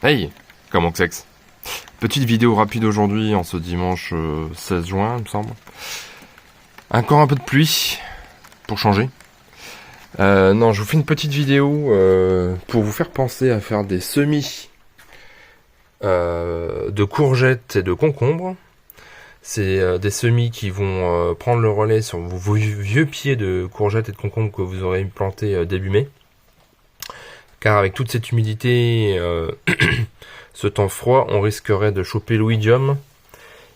Hey, comment que c'est? Petite vidéo rapide aujourd'hui, en ce dimanche 16 juin, il me semble. Encore un peu de pluie, pour changer. Non, je vous fais une petite vidéo pour vous faire penser à faire des semis de courgettes et de concombres. C'est des semis qui vont prendre le relais sur vos vieux pieds de courgettes et de concombres que vous aurez plantés début mai. Car avec toute cette humidité, ce temps froid, on risquerait de choper l'oïdium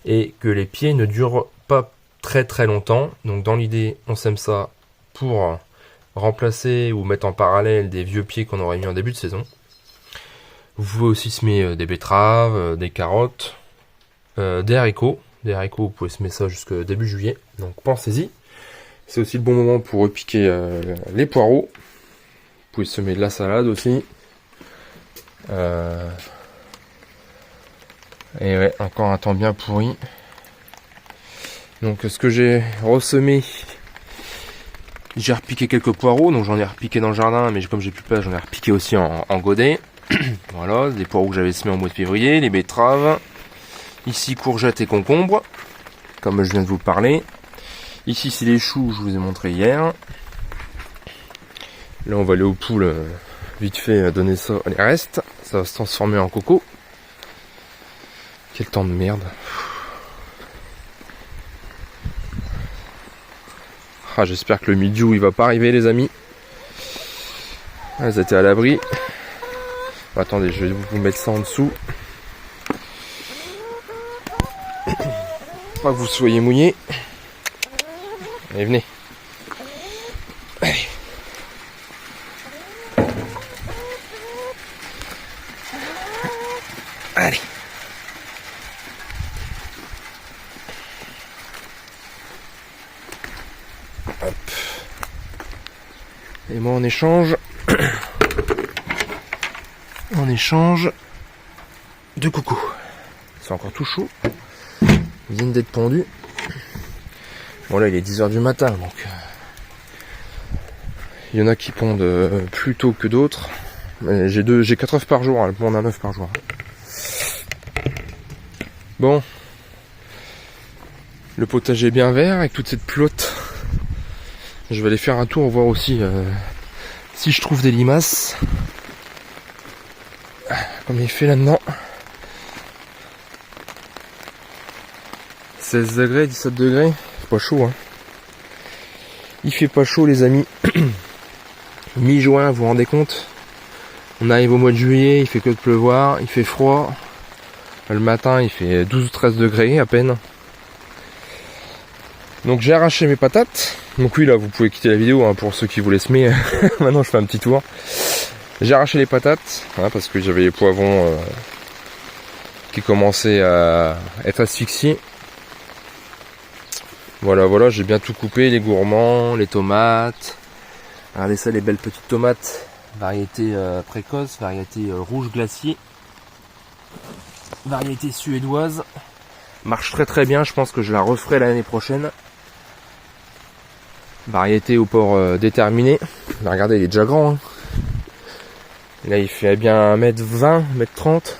et que les pieds ne durent pas très très longtemps. Donc dans l'idée, on sème ça pour remplacer ou mettre en parallèle des vieux pieds qu'on aurait mis en début de saison. Vous pouvez aussi semer des betteraves, des carottes, des haricots. Des haricots, vous pouvez semer ça jusqu'au début juillet. Donc pensez-y. C'est aussi le bon moment pour repiquer les poireaux. Vous pouvez semer de la salade aussi. Et ouais, encore un temps bien pourri. Donc ce que j'ai ressemé, j'ai repiqué quelques poireaux. Donc j'en ai repiqué dans le jardin, mais comme j'ai plus de place, j'en ai repiqué aussi en godet. Voilà, des poireaux que j'avais semés en mois de février, les betteraves. Ici courgettes et concombres, comme je viens de vous parler. Ici c'est les choux, je vous ai montré hier. Là on va aller aux poules vite fait donner ça les restes. Ça va se transformer en coco. Quel temps de merde. Ah, j'espère que le mildiou il va pas arriver les amis. Ah, ils étaient à l'abri. Bon, attendez, je vais vous mettre ça en dessous. Pas que vous soyez mouillés. Allez, venez. Allez. Allez. Hop. Et moi en échange de coucou. C'est encore tout chaud. Ils viennent d'être pondus. Bon là il est 10h du matin donc il y en a qui pondent plus tôt que d'autres. J'ai 4 œufs par jour, elles pondent un œuf par jour. Bon, le potager est bien vert avec toute cette pelote. Je vais aller faire un tour voir aussi si je trouve des limaces. Comme il fait là-dedans. 16 degrés, 17 degrés, c'est pas chaud hein. Il fait pas chaud les amis. Mi-juin, vous vous rendez compte? On arrive au mois de juillet, il fait que de pleuvoir, il fait froid. Le matin il fait 12 ou 13 degrés à peine. Donc j'ai arraché mes patates. Donc oui là vous pouvez quitter la vidéo hein, pour ceux qui voulaient semer. Maintenant je fais un petit tour. J'ai arraché les patates hein, parce que j'avais les poivrons qui commençaient à être asphyxiés. Voilà, j'ai bien tout coupé, les gourmands, les tomates. Regardez ça, les belles petites tomates, variété précoce, variété rouge glacier, variété suédoise. Marche très très bien, je pense que je la referai l'année prochaine. Variété au port déterminé. Là, regardez, il est déjà grand. Hein. Là, il fait bien 1m20, 1m30.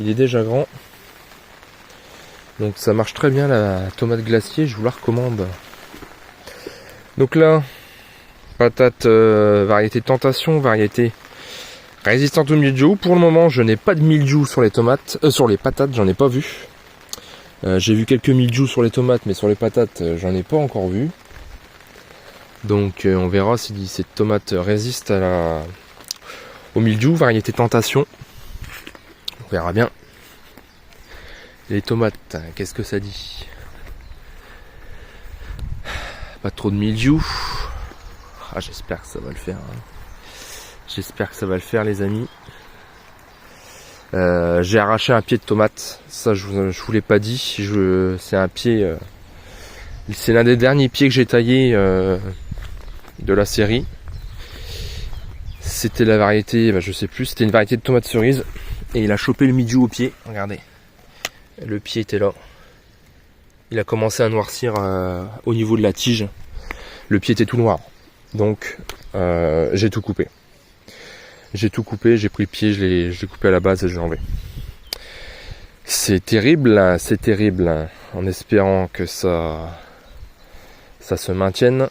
Il est déjà grand. Donc ça marche très bien la tomate glacier, je vous la recommande. Donc là, patate variété tentation, variété résistante au mildiou. Pour le moment, je n'ai pas de mildiou sur les tomates, sur les patates, j'en ai pas vu. J'ai vu quelques mildiou sur les tomates, mais sur les patates, j'en ai pas encore vu. Donc on verra si cette tomate résiste au mildiou, variété tentation. On verra bien. Les tomates, qu'est-ce que ça dit? Pas trop de mildiou. Ah, j'espère que ça va le faire. Hein. J'espère que ça va le faire les amis. J'ai arraché un pied de tomate. Ça je vous l'ai pas dit. C'est un pied. C'est l'un des derniers pieds que j'ai taillé de la série. C'était la variété, je sais plus, c'était une variété de tomate cerise. Et il a chopé le mildiou au pied. Regardez. Le pied était là. Il a commencé à noircir au niveau de la tige. Le pied était tout noir. Donc j'ai tout coupé. J'ai tout coupé, j'ai pris le pied, je l'ai coupé à la base et je l'ai enlevé. C'est terrible, en espérant que ça se maintienne.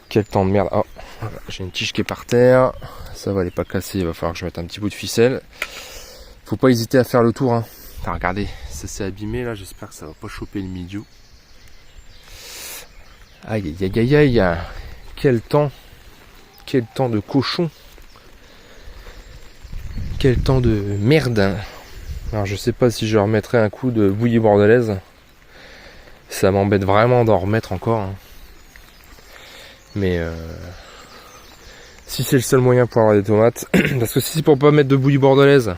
Quel temps de merde. Oh, voilà, j'ai une tige qui est par terre. Ça va, elle est pas cassée, il va falloir que je mette un petit bout de ficelle. Faut pas hésiter à faire le tour. Hein. Enfin, regardez, ça s'est abîmé là, j'espère que ça va pas choper le milieu. Aïe aïe aïe aïe aïe. Quel temps de cochon. Quel temps de merde. Alors je sais pas si je remettrai un coup de bouillie bordelaise. Ça m'embête vraiment d'en remettre encore. Hein. Mais si c'est le seul moyen pour avoir des tomates. Parce que si c'est pour pas mettre de bouillie bordelaise.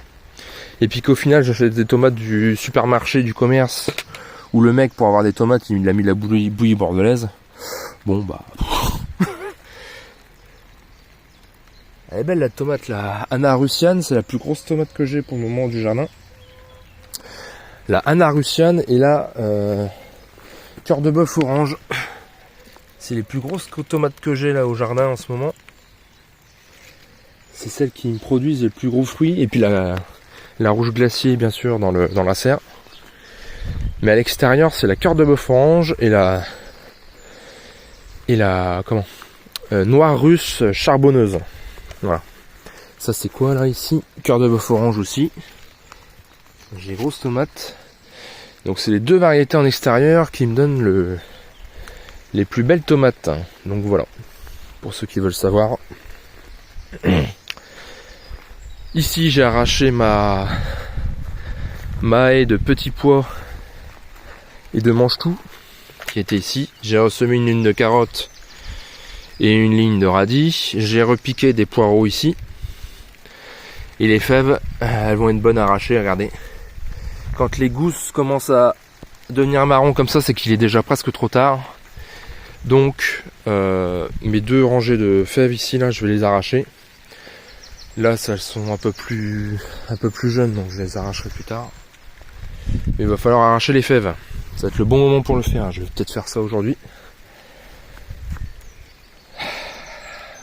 Et puis qu'au final j'achète des tomates du supermarché, du commerce. Où le mec pour avoir des tomates il a mis de la bouillie bordelaise. Bon bah... Elle est belle la tomate, la Anna Russian, c'est la plus grosse tomate que j'ai pour le moment du jardin. La Anna Russian et la cœur de bœuf orange. C'est les plus grosses tomates que j'ai là au jardin en ce moment. C'est celles qui me produisent les plus gros fruits. Et puis la rouge glacier bien sûr dans la serre. Mais à l'extérieur c'est la cœur de bœuf orange et la noire russe charbonneuse. Voilà. Ça c'est quoi là ici? Cœur de bœuf orange aussi. J'ai grosses tomates. Donc c'est les deux variétés en extérieur qui me donnent les plus belles tomates. Donc voilà. Pour ceux qui veulent savoir. Ici j'ai arraché ma haie de petits pois et de mange-tout qui était ici. J'ai ressemé une ligne de carottes et une ligne de radis. J'ai repiqué des poireaux ici. Et les fèves, elles vont être bonnes à arracher, regardez. Quand les gousses commencent à devenir marron comme ça, c'est qu'il est déjà presque trop tard. Donc, mes deux rangées de fèves ici, là, je vais les arracher. Là, elles sont un peu plus jeunes, donc je les arracherai plus tard. Mais il va falloir arracher les fèves. Ça va être le bon moment pour le faire. Je vais peut-être faire ça aujourd'hui.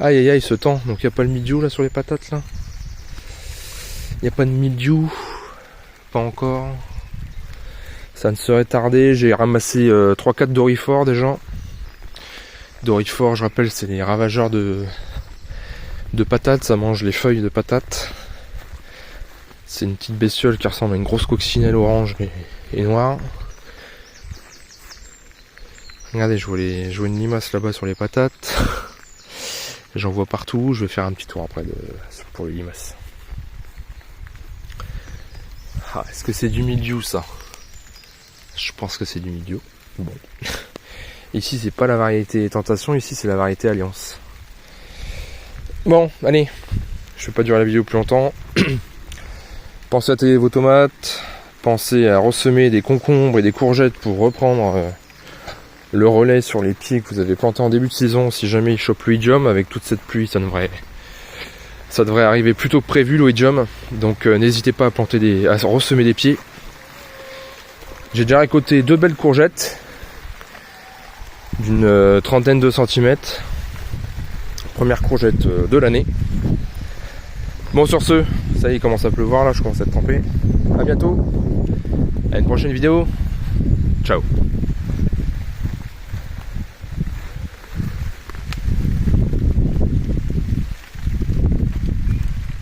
Aïe aïe aïe ce temps, donc il n'y a pas le mildiou là sur les patates là. Il n'y a pas de mildiou, pas encore. Ça ne serait tardé, j'ai ramassé 3-4 dorifores déjà. Dorifores, je rappelle, c'est les ravageurs de patates, ça mange les feuilles de patates. C'est une petite bestiole qui ressemble à une grosse coccinelle orange et noire. Regardez, je vois une limace là-bas sur les patates. J'en vois partout, je vais faire un petit tour après pour les limaces. Ah, est-ce que c'est du mildiou ça? Je pense que c'est du mildiou. Bon. Ici c'est pas la variété Tentation, ici c'est la variété Alliance. Bon, allez. Je vais pas durer la vidéo plus longtemps. Pensez à tailler vos tomates. Pensez à ressemer des concombres et des courgettes pour reprendre le relais sur les pieds que vous avez plantés en début de saison. Si jamais il chope l'oïdium, avec toute cette pluie, ça devrait arriver plus tôt que prévu l'oïdium. Donc n'hésitez pas à ressemer des pieds. J'ai déjà récolté 2 belles courgettes d'une trentaine de centimètres. Première courgette de l'année. Bon, sur ce, ça y est, il commence à pleuvoir là, je commence à être trempé. A bientôt, à une prochaine vidéo. Ciao.